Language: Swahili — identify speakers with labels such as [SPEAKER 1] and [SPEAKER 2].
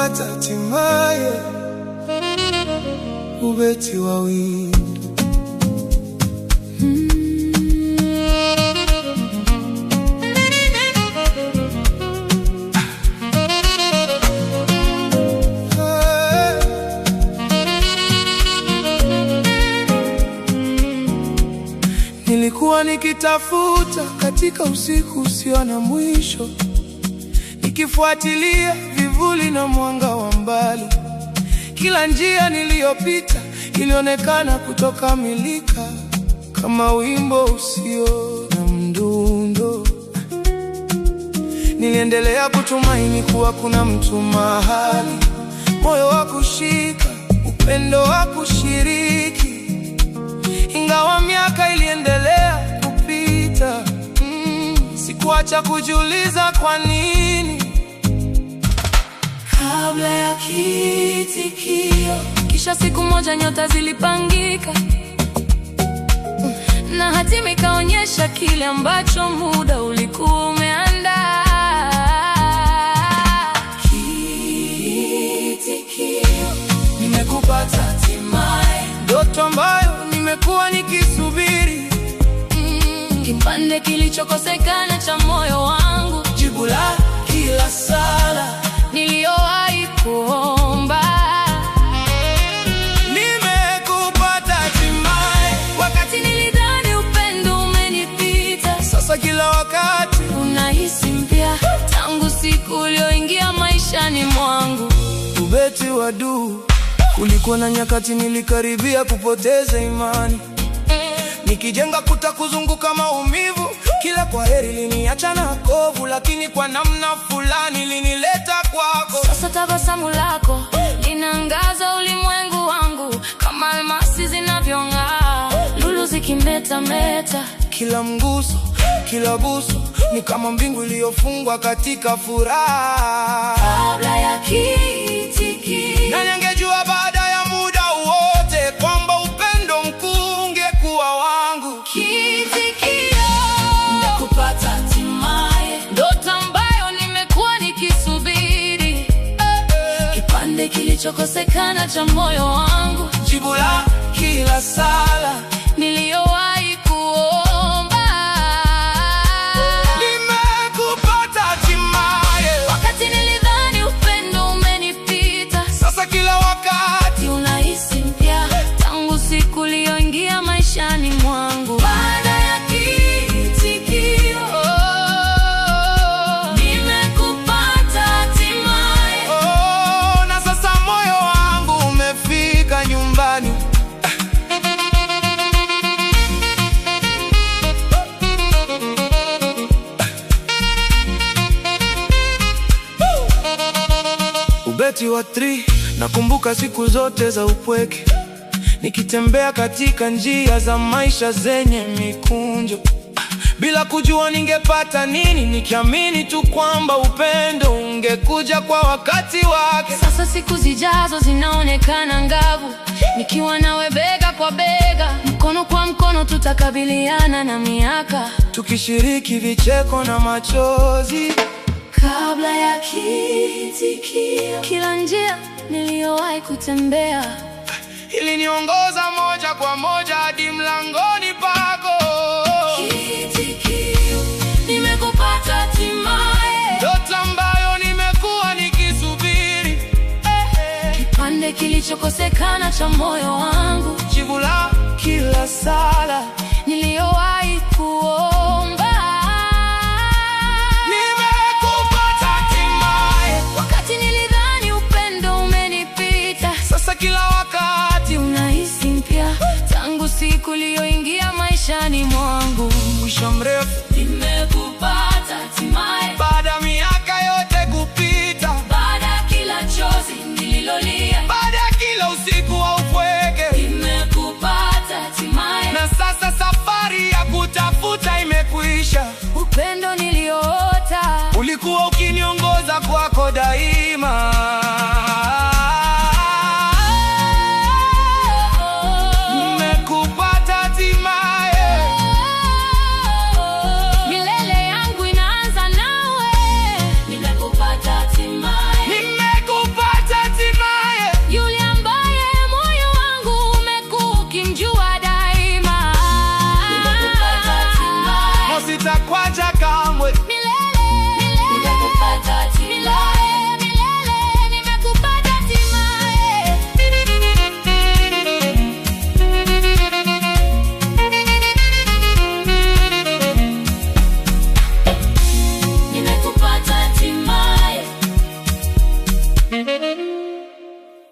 [SPEAKER 1] nimekupata hatimaye, ubeti wa wimbo. Nilikuwa nikitafuta katika usiku usio na mwisho, nikifuatilia vivuli na mwanga wa mbali. Kila njia niliyopita ilionekana kutokamilika, kama wimbo usio na mdundo. Niliendelea kutumaini kuwa kuna mtu mahali, moyo wa kushika, upendo wa kushiriki. Ingawa miaka iliendelea kupita, sikuacha kujiuliza kwa nini.
[SPEAKER 2] Kabla ya kiitikio, kisha siku moja nyota zilipangika, na hatima ikaonyesha kile ambacho muda ulikuwa umeandaa. Kiitikio,
[SPEAKER 1] nimekupata hatimaye, ndoto ambayo nimekuwa nikisubiri.
[SPEAKER 2] Kipande kilichokosekana cha moyo wangu,
[SPEAKER 1] jibu la kila sala
[SPEAKER 2] niliyowahi kuomba.
[SPEAKER 1] Nimekupata hatimaye,
[SPEAKER 2] wakati nilidhani upendo umenipita.
[SPEAKER 1] Sasa kila wakati
[SPEAKER 2] unahisi mpya, tangu siku ulioingia maishani mwangu.
[SPEAKER 1] ubeti wa duu. Kulikuwa na nyakati nilikaribia kupoteza imani, nikijenga kuta kuzunguka maumivu. Kila kwaheri liniacha na kovu, lakini kwa namna fulani linileta kwako.
[SPEAKER 2] Sasa tabasamu lako linaangaza ulimwengu wangu, kama almasi zinavyong'aa, lulu zikimetameta.
[SPEAKER 1] Kila mguso, kila buso ni kama mbingu iliyofungwa katika furaha.
[SPEAKER 2] Kabla ya kiitikio,
[SPEAKER 1] nani angejua baada ya muda wote kwamba upendo mkuu ungekuwa wangu.
[SPEAKER 2] Kiitikio,
[SPEAKER 1] nimekupata hatimaye,
[SPEAKER 2] ndoto ambayo nimekuwa nikisubiri. Kipande kilichokosekana cha moyo wangu,
[SPEAKER 1] jibu la kila sala
[SPEAKER 2] niliyowahi kuomba.
[SPEAKER 1] Nimekupata hatimaye,
[SPEAKER 2] wakati nilidhani upendo umenipita.
[SPEAKER 1] sasa kila wakati
[SPEAKER 2] unahisi mpya, tangu siku uliyoingia maishani mwangu. Baada ya kiitikio, nimekupata hatimaye.
[SPEAKER 1] na sasa moyo wangu umefika nyumbani. Ubeti wa 3. Nakumbuka siku zote za upweke, nikitembea katika njia za maisha zenye mikunjo, bila kujua ningepata nini, nikiamini tu kwamba upendo ungekuja kwa wakati wake.
[SPEAKER 2] Sasa siku zijazo zinaonekana ngavu, nikiwa nawe bega kwa bega, mkono kwa mkono tutakabiliana na miaka,
[SPEAKER 1] tukishiriki vicheko na machozi.
[SPEAKER 2] Kabla ya kiitikio, kila njia niliyowahi kutembea
[SPEAKER 1] iliniongoza moja kwa moja hadi mlangoni pako.
[SPEAKER 2] Kiitikio, nimekupata hatimaye,
[SPEAKER 1] ndoto ambayo nimekuwa nikisubiri.
[SPEAKER 2] kipande kilichokosekana cha moyo wangu,
[SPEAKER 1] jibu la kila sala
[SPEAKER 2] niliyowahi kuomba.
[SPEAKER 1] Nimekupata hatimaye,
[SPEAKER 2] wakati nilidhani upendo umenipita.
[SPEAKER 1] sasa kila wakati
[SPEAKER 2] unahisi mpya, tangu siku uliyoingia maishani mwangu.
[SPEAKER 1] mwisho mrefu